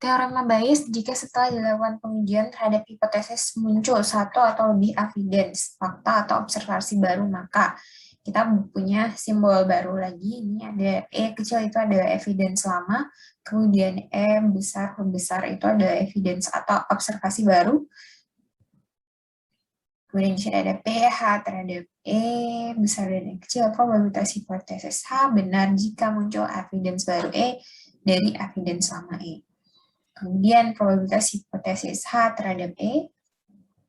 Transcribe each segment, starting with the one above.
Teorema Bayes jika setelah dilakukan pengujian terhadap hipotesis muncul satu atau lebih evidence, fakta atau observasi baru, maka kita punya simbol baru lagi. Ini ada E kecil itu adalah evidence lama, kemudian E besar itu adalah evidence atau observasi baru. Kemudian di sini ada PH terhadap E besar dan E kecil, probabilitas hipotesis H benar jika muncul evidence baru E dari evidence lama E. Kemudian probabilitas hipotesis H terhadap E,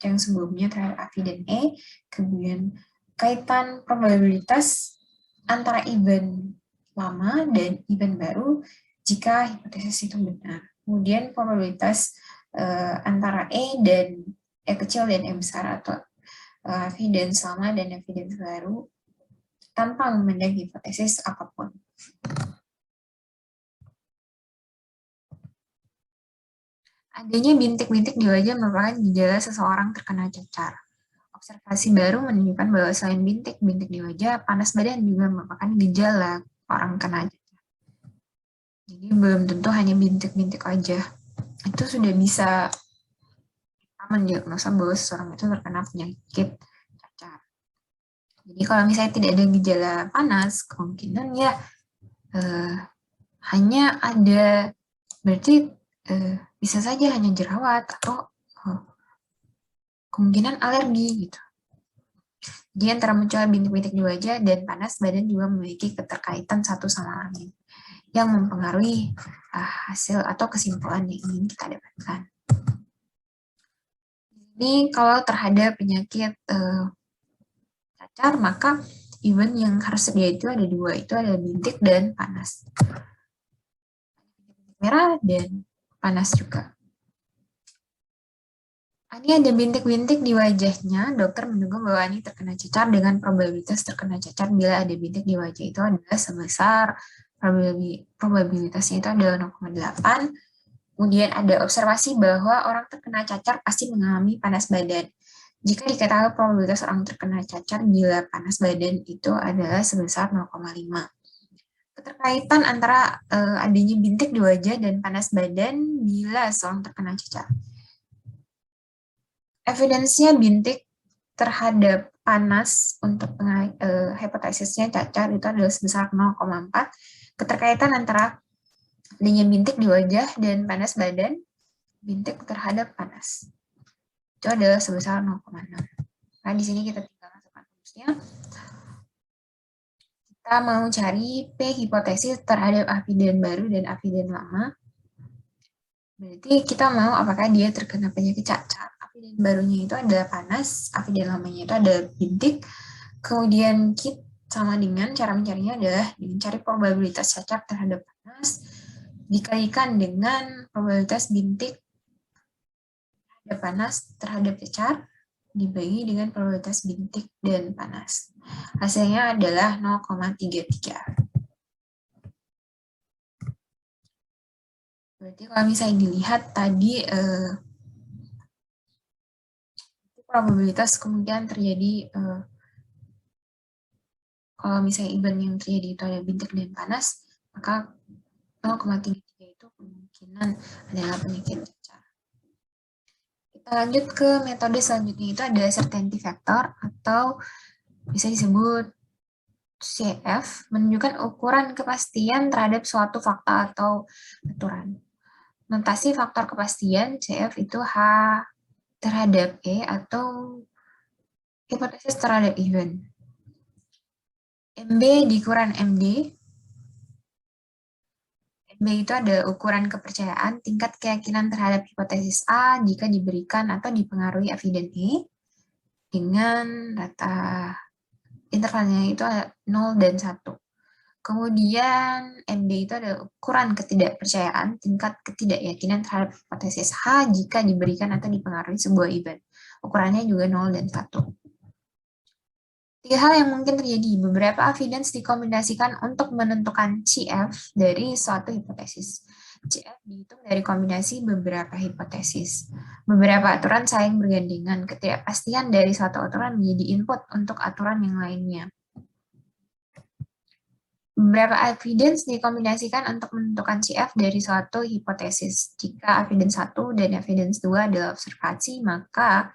yang sebelumnya terhadap AVI dan E, kemudian kaitan probabilitas antara event lama dan event baru jika hipotesis itu benar. Kemudian probabilitas antara E dan E kecil dan E besar atau evidence lama dan evidence baru tanpa memandang hipotesis apapun. Adanya bintik-bintik di wajah merupakan gejala seseorang terkena cacar. Observasi baru menunjukkan bahwa selain bintik-bintik di wajah, panas badan juga merupakan gejala orang kena cacar. Jadi belum tentu hanya bintik-bintik aja. Itu sudah bisa mendiagnosa bahwa seseorang itu terkena penyakit cacar. Jadi kalau misalnya tidak ada gejala panas, kemungkinan ya hanya ada, berarti bisa saja hanya jerawat atau kemungkinan alergi gitu. Jadi antara muncul bintik-bintik di wajah dan panas badan juga memiliki keterkaitan satu sama lain yang mempengaruhi hasil atau kesimpulan yang ingin kita dapatkan. Ini kalau terhadap penyakit cacar, maka event yang harus sedia itu ada dua, itu ada bintik dan panas. Merah dan panas juga. Ani ada bintik-bintik di wajahnya, dokter menduga bahwa Ani terkena cacar dengan probabilitas terkena cacar bila ada bintik di wajah itu adalah sebesar probabilitasnya itu adalah 0,8. Kemudian ada observasi bahwa orang terkena cacar pasti mengalami panas badan. Jika diketahui probabilitas orang terkena cacar bila panas badan itu adalah sebesar 0,5. Keterkaitan antara adanya bintik di wajah dan panas badan bila seorang terkena cacar. Evidensinya bintik terhadap panas untuk hepatosisnya cacar itu adalah sebesar 0,4. Keterkaitan antara adanya bintik di wajah dan panas badan, bintik terhadap panas itu adalah sebesar 0,6. Nah, di sini kita tinggal masukkan rumusnya. Kita mau cari P hipotesis terhadap aviden baru dan aviden lama. Berarti kita mau apakah dia terkena penyakit cacar. Aviden barunya itu adalah panas, aviden lamanya itu ada bintik. Kemudian kita sama dengan cara mencarinya adalah dengan cari probabilitas cacar terhadap panas dikalikan dengan probabilitas bintik terhadap panas terhadap cacar dibagi dengan probabilitas bintik dan panas. Hasilnya adalah 0,33. Berarti kalau misalnya dilihat tadi probabilitas kemungkinan terjadi kalau misalnya event yang terjadi itu ada bintik dan panas, maka 0,33 itu kemungkinan adalah penyakit cacar. Kita lanjut ke metode selanjutnya, itu ada certainty factor atau bisa disebut CF, menunjukkan ukuran kepastian terhadap suatu fakta atau aturan. Notasi faktor kepastian CF itu H terhadap E atau hipotesis terhadap event. MB dikurangi MD. MB itu ada ukuran kepercayaan tingkat keyakinan terhadap hipotesis A jika diberikan atau dipengaruhi eviden E dengan data intervalnya itu ada 0 dan 1. Kemudian MD itu ada ukuran ketidakpercayaan tingkat ketidakyakinan terhadap hipotesis H jika diberikan atau dipengaruhi sebuah event. Ukurannya juga 0 dan 1. Tiga hal yang mungkin terjadi, beberapa evidence dikombinasikan untuk menentukan CF dari suatu hipotesis. CF dihitung dari kombinasi beberapa hipotesis. Beberapa aturan saling bergandengan, ketidakpastian dari suatu aturan menjadi input untuk aturan yang lainnya. Beberapa evidence dikombinasikan untuk menentukan CF dari suatu hipotesis. Jika evidence 1 dan evidence 2 adalah observasi, maka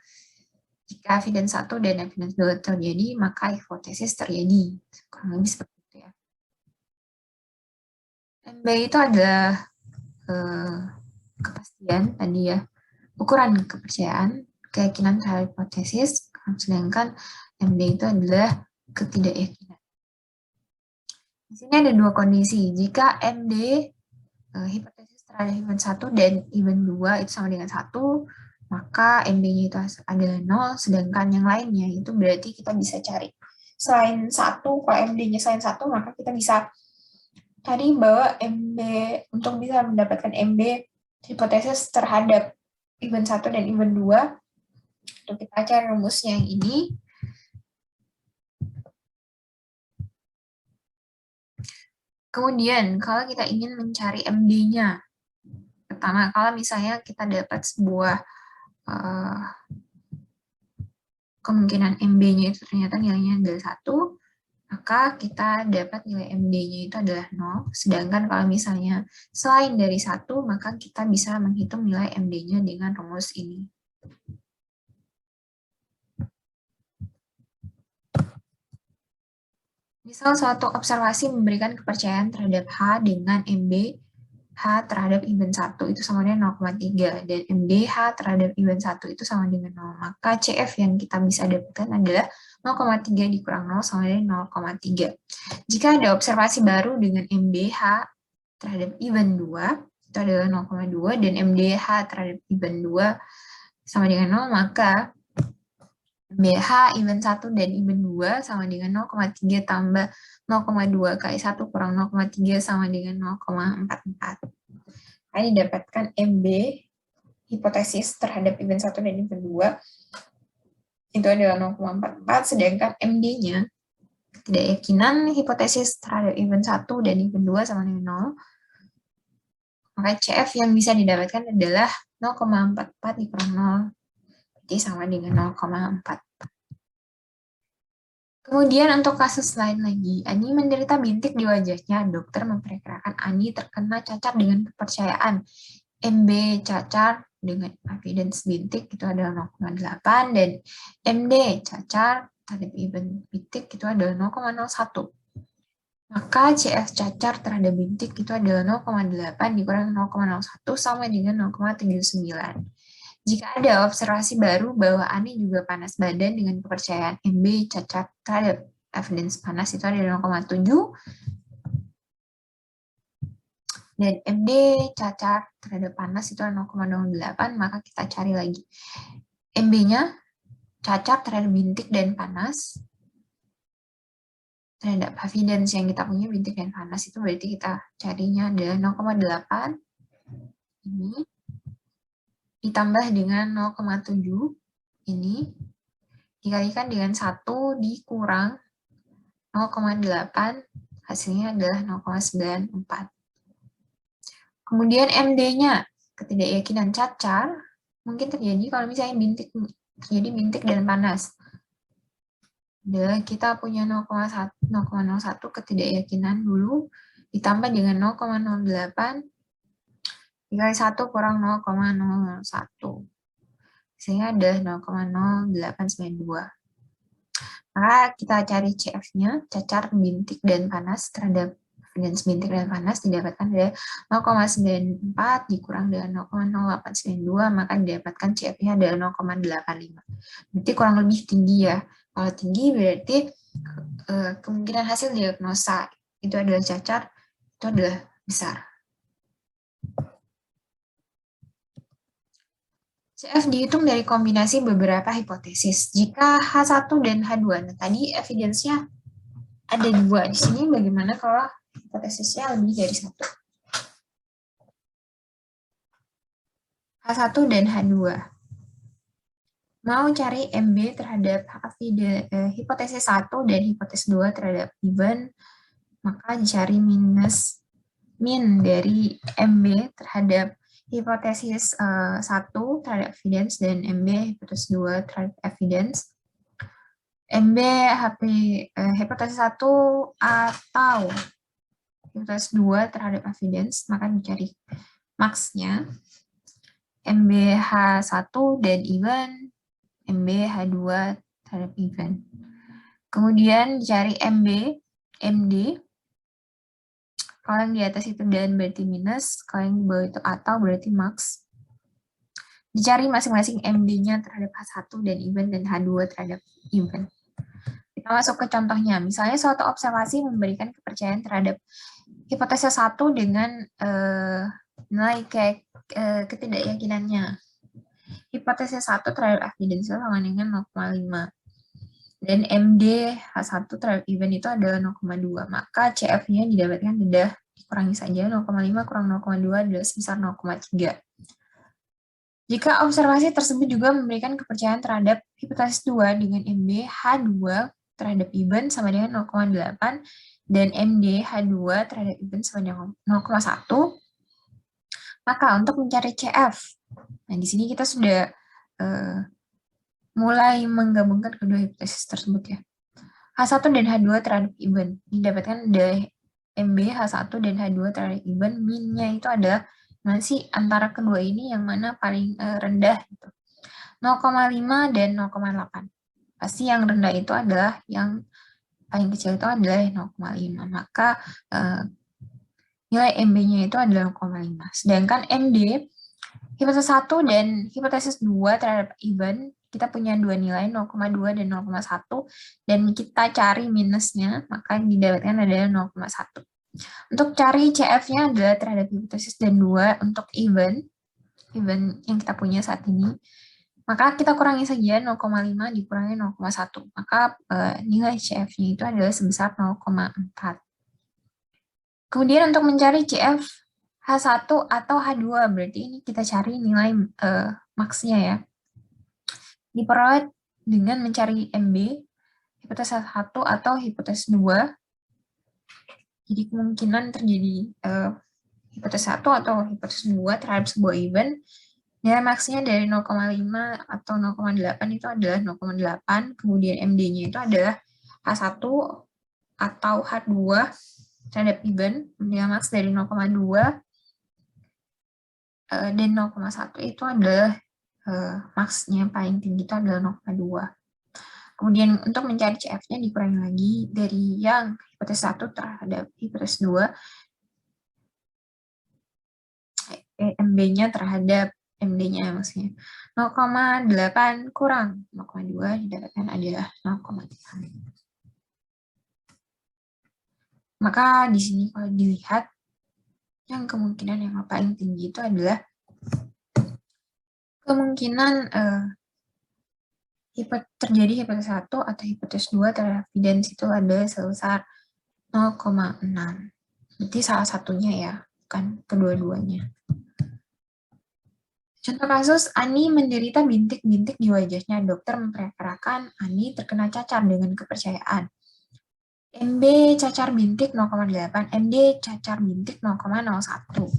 jika evidence 1 dan evidence 2 terjadi, maka hipotesis terjadi. Kurang lebih seperti itu ya. MB itu adalah kepastian tadi ya, ukuran kepercayaan, keyakinan terhadap hipotesis, sedangkan MB itu adalah ketidakyakinan. Di sini ada dua kondisi. Jika MD hipotesis terhadap event 1 dan event 2 itu sama dengan 1, maka MB-nya itu adalah 0, sedangkan yang lainnya itu berarti kita bisa cari. Selain 1, kalau MD-nya selain 1, maka kita bisa cari bahwa MB, untuk bisa mendapatkan MB hipotesis terhadap event 1 dan event 2, untuk kita cari rumusnya yang ini. Kemudian, kalau kita ingin mencari MD-nya, pertama, kalau misalnya kita dapat sebuah kemungkinan MB-nya itu ternyata nilainya adalah 1, maka kita dapat nilai MD-nya itu adalah 0. Sedangkan kalau misalnya selain dari 1, maka kita bisa menghitung nilai MD-nya dengan rumus ini. Misal suatu observasi memberikan kepercayaan terhadap H dengan MB H terhadap event 1 itu sama dengan 0,3 dan MDH terhadap event 1 itu sama dengan 0. Maka CF yang kita bisa dapatkan adalah 0,3 dikurang 0 sama dengan 0,3. Jika ada observasi baru dengan MDH terhadap event 2 itu adalah 0,2 dan MDH terhadap event 2 sama dengan 0, maka MDH event 1 dan event 2 sama dengan 0,3 tambah 0,2 kali 1 kurang 0,3 sama dengan 0,44. Nah, didapatkan MB hipotesis terhadap event 1 dan event 2 itu adalah 0,44, sedangkan MD-nya ketidakyakinan hipotesis terhadap event 1 dan event 2 sama dengan 0. Maka CF yang bisa didapatkan adalah 0,44 dikurang 0, jadi sama dengan 0,4. Kemudian untuk kasus lain lagi, Ani menderita bintik di wajahnya. Dokter memperkirakan Ani terkena cacar dengan kepercayaan. MB cacar dengan evidence bintik itu adalah 0,8 dan MD cacar terhadap event bintik itu adalah 0,01. Maka CF cacar terhadap bintik itu adalah 0,8 dikurang 0,01 sama dengan 0,79. Jika ada observasi baru bahwa Ani juga panas badan dengan kepercayaan MB cacar terhadap evidence panas itu adalah 0,7 dan MD cacar terhadap panas itu adalah 0,08, maka kita cari lagi. MB-nya cacar terhadap bintik dan panas, terhadap evidence yang kita punya bintik dan panas itu berarti kita carinya adalah 0,8 ini ditambah dengan 0,7 ini dikalikan dengan 1 dikurang 0,8 hasilnya adalah 0,94. Kemudian MD-nya ketidakyakinan cacar mungkin terjadi kalau misalnya terjadi bintik dan panas. Kita punya 0,01 ketidakyakinan dulu ditambah dengan 0,08 dikali 1 kurang 0,01 sehingga adalah 0,0892. Maka kita cari CF-nya, cacar bintik dan panas terhadap evidence bintik dan panas didapatkan dari 0,94 dikurang dengan 0,0892, maka didapatkan CF-nya adalah 0,85. Berarti kurang lebih tinggi ya. Kalau tinggi berarti kemungkinan hasil diagnosa itu adalah cacar, itu adalah besar. CF dihitung dari kombinasi beberapa hipotesis. Jika H1 dan H2, nah tadi evidence-nya ada 2. Di sini bagaimana kalau hipotesisnya lebih dari 1? H1 dan H2. Mau cari MB terhadap hipotesis 1 dan hipotesis 2 terhadap event, maka dicari min dari MB terhadap hipotesis 1 terhadap evidence dan MB hipotesis 2 terhadap evidence. MB hipotesis 1 atau hipotesis 2 terhadap evidence, maka dicari max-nya, MBH1 dan even, MBH2 terhadap even. Kemudian dicari MD, kalau yang di atas itu dan berarti minus, kalau yang di bawah itu atau berarti max. Dicari masing-masing MD-nya terhadap H1 dan even dan H2 terhadap even. Kita masuk ke contohnya. Misalnya suatu observasi memberikan kepercayaan terhadap hipotesis 1 dengan nilai ketidakyakinannya. Hipotesis 1 terhadap evidence sama dengan 0,5. Dan MD H1 terhadap even itu adalah 0,2. Maka CF-nya didapatkan sudah dikurangi saja. 0,5 kurang 0,2 adalah sebesar 0,3. Jika observasi tersebut juga memberikan kepercayaan terhadap hipotesis 2 dengan MD H2 terhadap even sama dengan 0,8 dan MD H2 terhadap even sama dengan 0,1, maka untuk mencari CF, nah di sini kita sudah mulai menggabungkan kedua hipotesis tersebut ya. H1 dan H2 terhadap even didapatkan dari MB H1 dan H2 terhadap even, min-nya itu adalah masih antara kedua ini yang mana paling rendah gitu. 0,5 dan 0,8. Pasti yang rendah itu adalah yang paling kecil itu adalah 0,5. Maka nilai MB-nya itu adalah 0,5. Sedangkan MD hipotesis 1 dan hipotesis 2 terhadap even kita punya dua nilai 0,2 dan 0,1 dan kita cari minusnya, maka didapatkan adalah 0,1. Untuk cari CF-nya adalah terhadap hipotesis dan 2 untuk even yang kita punya saat ini, maka kita kurangi saja 0,5 dikurangi 0,1, maka nilai CF-nya itu adalah sebesar 0,4. Kemudian untuk mencari CF H1 atau H2, berarti ini kita cari nilai max-nya ya. Diperoleh dengan mencari MB, hipotesis 1 atau hipotesis 2. Jadi kemungkinan terjadi hipotesis 1 atau hipotesis 2 terhadap sebuah event, nilai maksnya dari 0,5 atau 0,8 itu adalah 0,8, kemudian MD-nya itu adalah H1 atau H2 terhadap event, nilai maks dari 0,2 dan 0,1 itu adalah maksnya paling tinggi itu adalah 0,2. Kemudian untuk mencari CF-nya dikurangi lagi dari yang hipotesis 1 terhadap hipotesis 2, MB-nya terhadap MD-nya maksudnya. 0,8 kurang 0,2 didapatkan adalah 0,3. Maka di sini kalau dilihat, yang kemungkinan yang paling tinggi itu adalah kemungkinan terjadi hipotesis 1 atau hipotesis 2 terhadap evidence itu ada sebesar 0,6. Berarti salah satunya ya, bukan kedua-duanya. Contoh kasus, Ani menderita bintik-bintik di wajahnya. Dokter memperkirakan Ani terkena cacar dengan kepercayaan. MB cacar bintik 0,8, MD cacar bintik 0,01.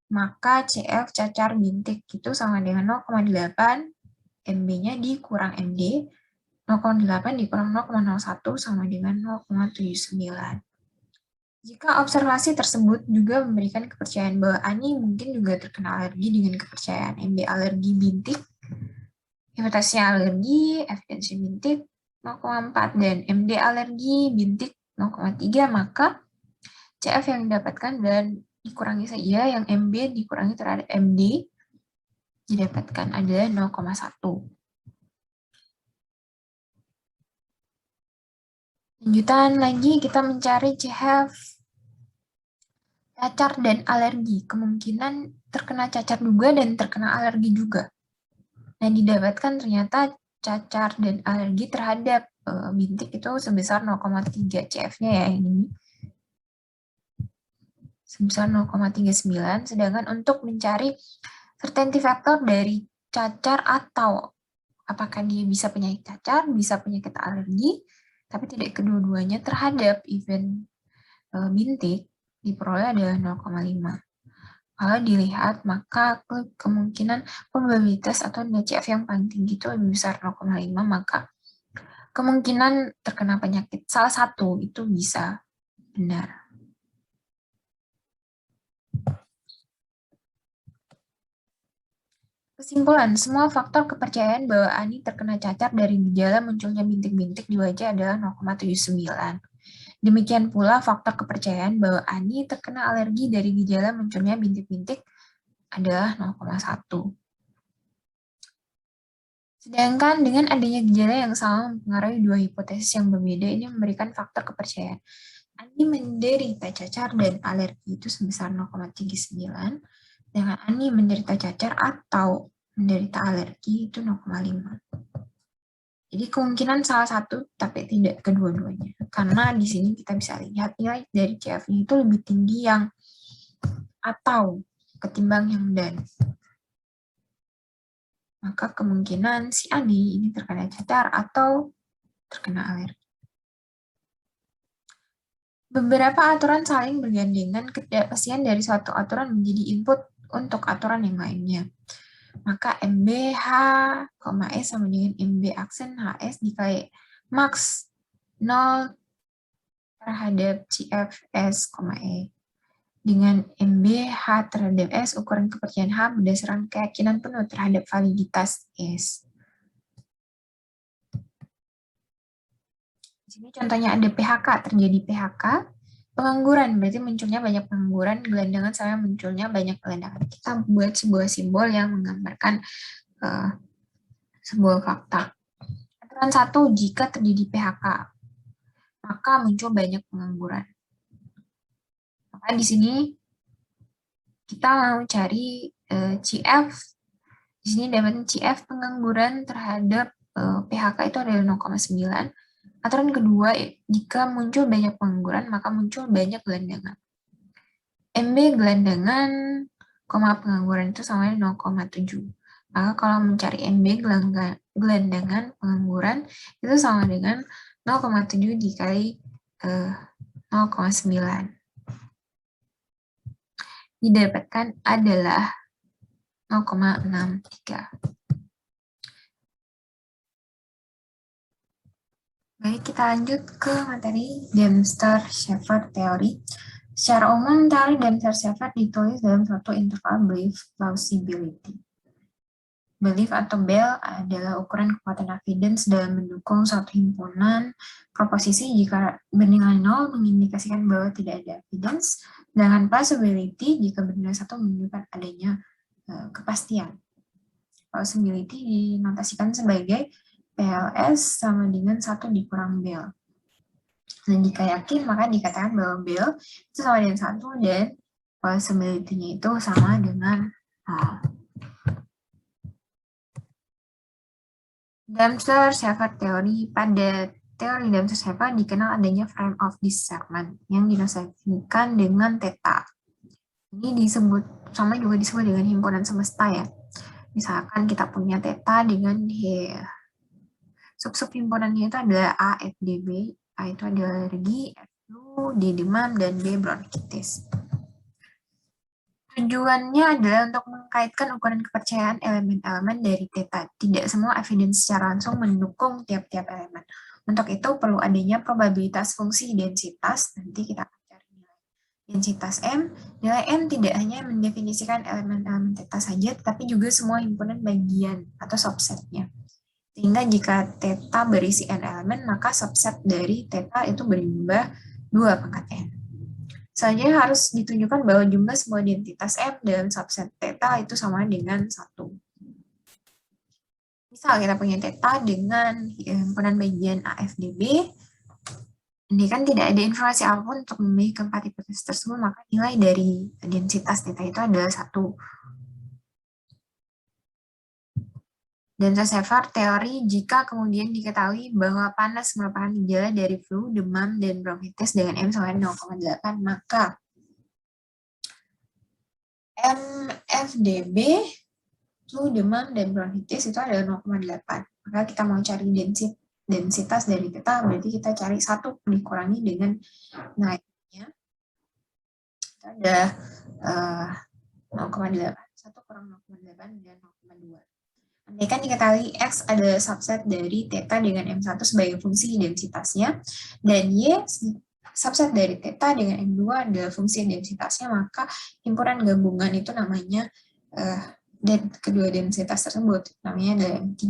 Maka CF cacar bintik itu sama dengan 0,8, MB-nya dikurang MD, 0,8 dikurang 0,01 sama dengan 0,79. Jika observasi tersebut juga memberikan kepercayaan bahwa Ani mungkin juga terkena alergi dengan kepercayaan MB alergi bintik, hipotesisnya alergi, evidensi bintik 0,4 dan MD alergi bintik 0,3, maka CF yang didapatkan dan dikurangi saja yang MB dikurangi terhadap MD didapatkan adalah 0,1. Lanjutan lagi kita mencari CF cacar dan alergi. Kemungkinan terkena cacar juga dan terkena alergi juga. Nah, didapatkan ternyata cacar dan alergi terhadap bintik itu sebesar 0,3 CF-nya ya yang ini. Sebesar 0,39, sedangkan untuk mencari certainty factor dari cacar atau apakah dia bisa penyakit cacar, bisa penyakit alergi, tapi tidak kedua-duanya terhadap event bintik, diperoleh adalah 0,5. Kalau dilihat, maka kemungkinan probabilitas atau nilai CF yang paling tinggi itu lebih besar 0,5, maka kemungkinan terkena penyakit salah satu itu bisa benar. Kesimpulan, semua faktor kepercayaan bahwa Ani terkena cacar dari gejala munculnya bintik-bintik di wajah adalah 0,79. Demikian pula faktor kepercayaan bahwa Ani terkena alergi dari gejala munculnya bintik-bintik adalah 0,1. Sedangkan dengan adanya gejala yang sama mempengaruhi dua hipotesis yang berbeda, ini memberikan faktor kepercayaan. Ani menderita cacar dan alergi itu sebesar 0,39, dengan Ani menderita cacar atau menderita alergi itu 0,5. Jadi kemungkinan salah satu tapi tidak kedua-duanya. Karena di sini kita bisa lihat nilai dari CF-nya itu lebih tinggi yang atau ketimbang yang dan. Maka kemungkinan si Ani ini terkena cacar atau terkena alergi. Beberapa aturan saling bergandengan, ketidakpastian dari suatu aturan menjadi input untuk aturan yang lainnya. Maka MB H, S sama dengan MB aksen HS dikali max 0 terhadap CF S, E. Dengan MB H terhadap S, ukuran kepercayaan H berdasarkan keyakinan penuh terhadap validitas S. Di sini contohnya ada PHK, terjadi PHK, pengangguran, berarti munculnya banyak pengangguran, gelandangan sama munculnya banyak gelandangan. Kita buat sebuah simbol yang menggambarkan sebuah fakta. Aturan 1, jika terjadi PHK, maka muncul banyak pengangguran. Maka di sini kita mau cari CF. Di sini dapat CF pengangguran terhadap PHK itu adalah 0,9. Aturan kedua, jika muncul banyak pengangguran, maka muncul banyak gelandangan. MB gelandangan, pengangguran itu sama dengan 0,7. Maka kalau mencari MB gelandangan pengangguran, itu sama dengan 0,7 dikali 0,9. Didapatkan adalah 0,63. Baik, kita lanjut ke materi Dempster-Shafer Theory. Secara umum, teori Dempster-Shafer ditulis dalam suatu interval belief plausibility. Belief atau BEL adalah ukuran kekuatan evidence dalam mendukung suatu himpunan proposisi jika bernilai 0 mengindikasikan bahwa tidak ada evidence, sedangkan plausibility jika bernilai 1 menunjukkan adanya kepastian. Plausibility dinotasikan sebagai PLS sama dengan 1 dikurang BEL. Dan jika yakin, maka dikatakan bahwa BEL itu sama dengan 1 dan plausibility-nya itu sama dengan 0. Dempster-Shafer Theory. Pada teori Dempster-Shafer dikenal adanya frame of discernment yang dinotasikan dengan theta. Ini disebut, sama juga disebut dengan himpunan semesta ya. Misalkan kita punya theta dengan sub-sub himpunannya itu adalah A, F, D, B. A itu adalah alergi, F, flu, D, demam, dan B, bronkitis. Tujuannya adalah untuk mengkaitkan ukuran kepercayaan elemen-elemen dari theta. Tidak semua evidence secara langsung mendukung tiap-tiap elemen. Untuk itu perlu adanya probabilitas fungsi densitas. Nanti kita akan cari nilai densitas M. Nilai M tidak hanya mendefinisikan elemen-elemen theta saja, tapi juga semua himpunan bagian atau subsetnya. Sehingga jika theta berisi n elemen, maka subset dari theta itu berjumlah 2 pangkat n. Selanjutnya harus ditunjukkan bahwa jumlah semua identitas M dalam subset theta itu sama dengan 1. Misal kita punya theta dengan himpunan bagian AFDB, ini kan tidak ada informasi apapun untuk memilih keempat hipotesis tersebut, maka nilai dari densitas theta itu adalah 1. Dempster-Shafer teori jika kemudian diketahui bahwa panas merupakan gejala dari flu, demam, dan bronkitis dengan M sama 0,8, maka MFDB, flu, demam, dan bronkitis itu adalah 0,8. Maka kita mau cari densitas dari theta, berarti kita cari 1 dikurangi dengan nilainya. Itu ada 0,8. 1 kurang 0,8 dan 0,2. Andaikan diketahui X adalah subset dari theta dengan M1 sebagai fungsi densitasnya, dan Y subset dari theta dengan M2 adalah fungsi densitasnya, maka himpunan gabungan itu namanya dan kedua densitas tersebut, namanya adalah M3.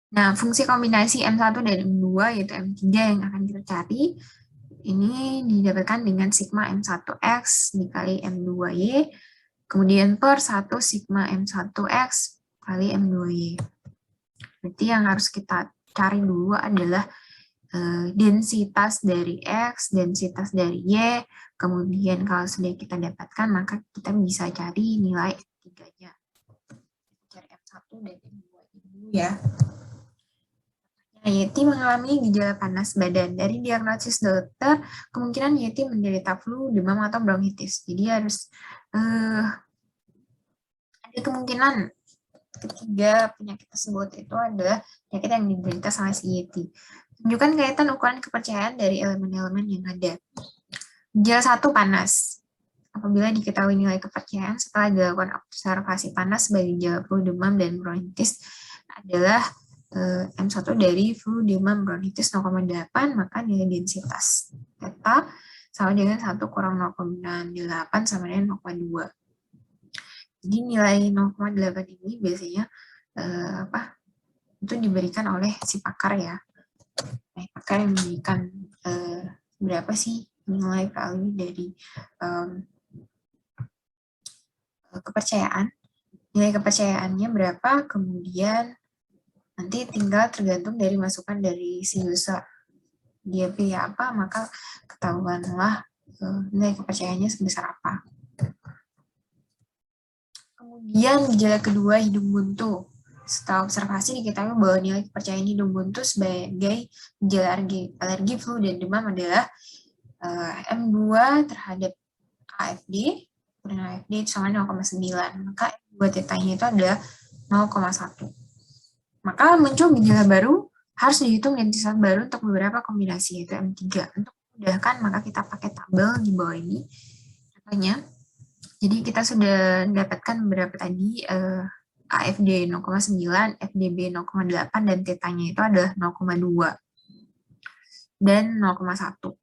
Nah, fungsi kombinasi M1 dan M2 yaitu M3 yang akan kita cari, ini didapatkan dengan sigma M1X dikali M2Y, kemudian per 1 sigma M1X kali M2Y. Berarti yang harus kita cari dulu adalah densitas dari X, densitas dari Y, kemudian kalau sudah kita dapatkan, maka kita bisa cari nilai M3-nya. Cari M1 dan M2 dulu ya. Nah, Yeti mengalami gejala panas badan. Dari diagnosis dokter, kemungkinan Yeti menderita flu, demam, atau bronkitis. Jadi harus ada kemungkinan ketiga penyakit tersebut itu adalah penyakit yang diderita sama si Yeti. Tunjukkan kaitan ukuran kepercayaan dari elemen-elemen yang ada. Gejala 1 panas. Apabila diketahui nilai kepercayaan setelah dilakukan observasi panas sebagai gejala flu, demam, dan bronkitis adalah M1 dari flu, demam, bronkitis 0,8, maka nilai densitas theta sama dengan 1 kurang 0,8 sama dengan 0,2. Jadi nilai 0,8 ini biasanya itu diberikan oleh si pakar ya. Pakar yang memberikan berapa sih nilai value dari kepercayaan. Nilai kepercayaannya berapa, kemudian nanti tinggal tergantung dari masukan dari si user. Dia pilih apa, maka ketahuanlah nilai kepercayaannya sebesar apa. Kemudian gejala kedua, hidung buntu. Setelah observasi diketahui bahwa nilai kepercayaan hidung buntu sebagai gejala alergi flu dan demam adalah M2 terhadap AFD, kemudian AFD itu sama 0,9, maka M2 tetanya itu adalah 0,1. Maka muncul gejala baru, harus dihitung densitas baru untuk beberapa kombinasi, yaitu M3. Untuk memudahkan, maka kita pakai tabel di bawah ini. Contohnya, jadi kita sudah mendapatkan beberapa tadi, AFD 0,9, FDB 0,8, dan tetanya itu adalah 0,2 dan 0,1.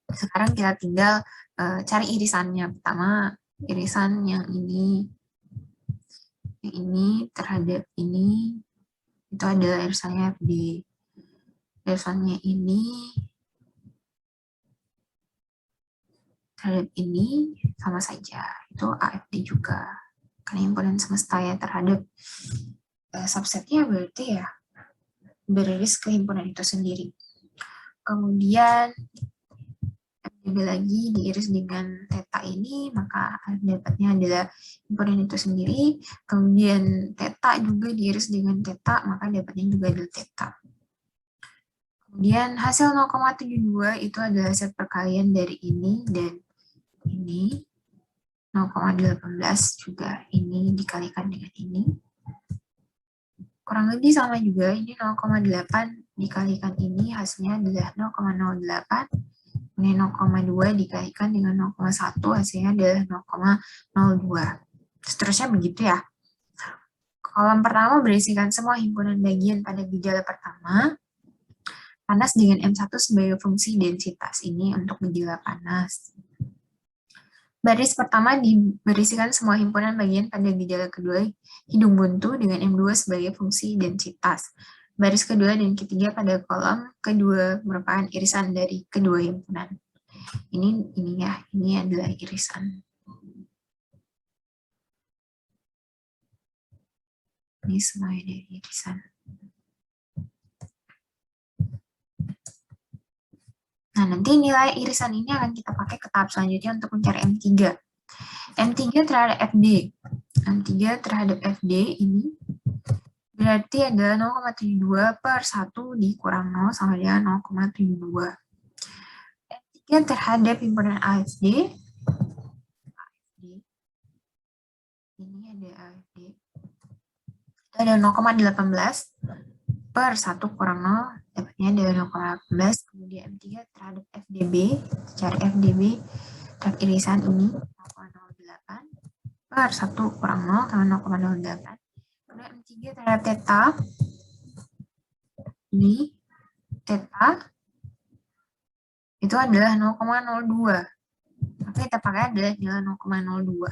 Sekarang kita tinggal cari irisannya. Pertama, irisan yang ini terhadap ini, itu adalah irisannya FD. Irisannya ini terhadap ini sama saja, itu AFD juga. Karena himpunan semesta ya terhadap subsetnya berarti ya beriris ke himpunan itu sendiri. Kemudian FDB lagi diiris dengan theta ini, maka dapatnya adalah himpunan itu sendiri. Kemudian theta juga diiris dengan theta, maka dapatnya juga adalah theta. Kemudian hasil 0,72 itu adalah hasil perkalian dari ini dan ini. 0,18 juga ini dikalikan dengan ini. Kurang lebih sama juga, ini 0,8 dikalikan ini, hasilnya adalah 0,08. Ini 0,2 dikalikan dengan 0,1, hasilnya adalah 0,02. Seterusnya begitu ya. Kolom pertama berisikan semua himpunan bagian pada gejala pertama. Panas dengan M1 sebagai fungsi densitas, ini untuk gejala panas. Baris pertama berisikan semua himpunan bagian pada gejala kedua, hidung buntu dengan M2 sebagai fungsi densitas. Baris kedua dan ketiga pada kolom kedua merupakan irisan dari kedua himpunan. Ini adalah irisan. Ini semuanya dari irisan. Nah, nanti nilai irisan ini akan kita pakai ke tahap selanjutnya untuk mencari M3. M3 terhadap FD. M3 terhadap FD ini berarti adalah 0,72 per 1 dikurang 0 sama dengan 0,72. M3 terhadap himpunan AFD. Ini ada AFD. Itu ada 0,18 per 1 kurang 0. Dapatnya dari 0,18, kemudian M3 terhadap FDB, cari FDB terhadap irisan ini 0,08 per 1 kurang 0 sama 0,08. Kemudian M3 terhadap theta, ini theta itu adalah 0,02, maka kita pakai adalah nilai 0,02.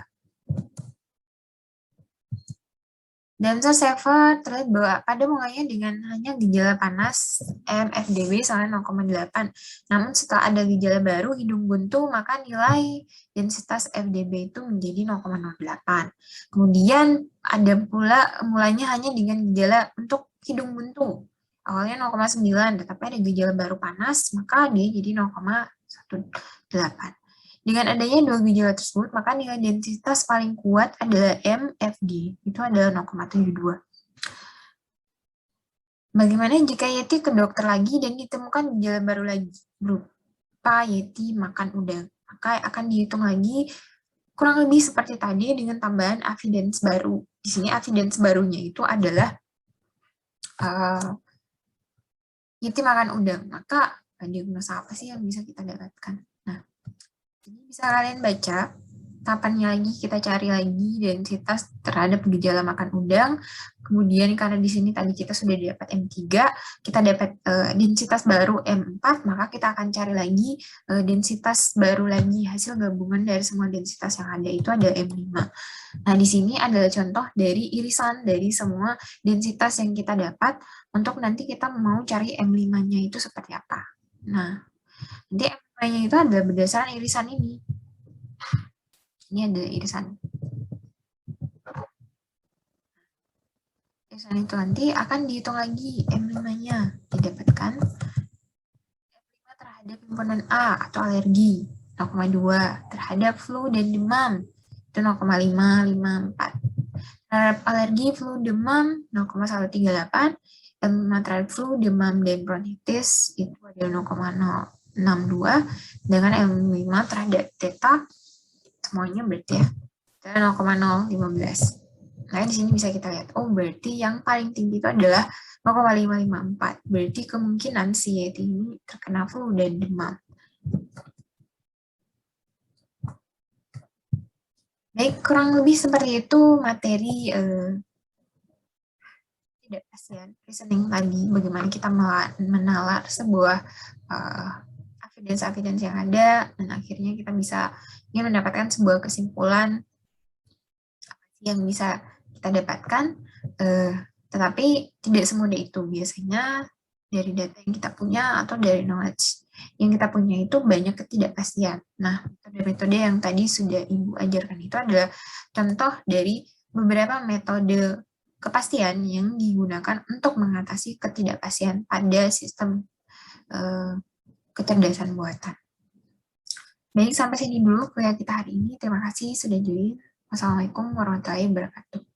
Dalam Saver terlihat bahwa pada mulanya dengan hanya gejala panas MFDB soalnya 0,8. Namun setelah ada gejala baru hidung buntu, maka nilai densitas FDB itu menjadi 0,08. Kemudian ada pula mulanya hanya dengan gejala untuk hidung buntu. Awalnya 0,9, tetapi ada gejala baru panas, maka dia jadi 0,18. Dengan adanya dua gejala tersebut, maka nilai densitas paling kuat adalah MFD, itu adalah 0,72. Bagaimana jika Yeti ke dokter lagi dan ditemukan gejala baru lagi, berupa Yeti makan udang? Maka akan dihitung lagi kurang lebih seperti tadi dengan tambahan evidence baru. Di sini evidence barunya itu adalah Yeti makan udang. Maka diagnosa apa sih yang bisa kita dapatkan? Nah, jadi bisa kalian baca, tahapannya lagi kita cari lagi densitas terhadap gejala makan udang. Kemudian karena di sini tadi kita sudah dapat M3, kita dapat densitas baru M4, maka kita akan cari lagi densitas baru lagi, hasil gabungan dari semua densitas yang ada itu ada M5. Nah, di sini adalah contoh dari irisan dari semua densitas yang kita dapat untuk nanti kita mau cari M5-nya itu seperti apa. Nah, nanti M5-nya itu adalah berdasarkan irisan ini. Ini adalah irisan. Irisan itu nanti akan dihitung lagi M5-nya. Didapatkan M5 terhadap himpunan A atau alergi 0,2, terhadap flu dan demam itu 0,554. Terhadap alergi, flu, demam 0,138, M5 terhadap flu, demam, dan bronkitis itu adalah 0,062, dengan M5 terhadap theta semuanya berarti ya 0,015. Nah, di sini bisa kita lihat, oh berarti yang paling tinggi itu adalah 0,554. Berarti kemungkinan si Yeti ini terkena flu dan demam. Baik, kurang lebih seperti itu materi tidak pasien reasoning tadi, bagaimana kita menalar sebuah evidence yang ada, dan akhirnya kita bisa mendapatkan sebuah kesimpulan yang bisa kita dapatkan, tetapi tidak semudah itu. Biasanya dari data yang kita punya atau dari knowledge yang kita punya itu banyak ketidakpastian. Nah, metode-metode yang tadi sudah Ibu ajarkan itu adalah contoh dari beberapa metode kepastian yang digunakan untuk mengatasi ketidakpastian pada sistem kecerdasan buatan. Baik, sampai sini dulu kuliah kita hari ini. Terima kasih sudah join. Wassalamualaikum warahmatullahi wabarakatuh.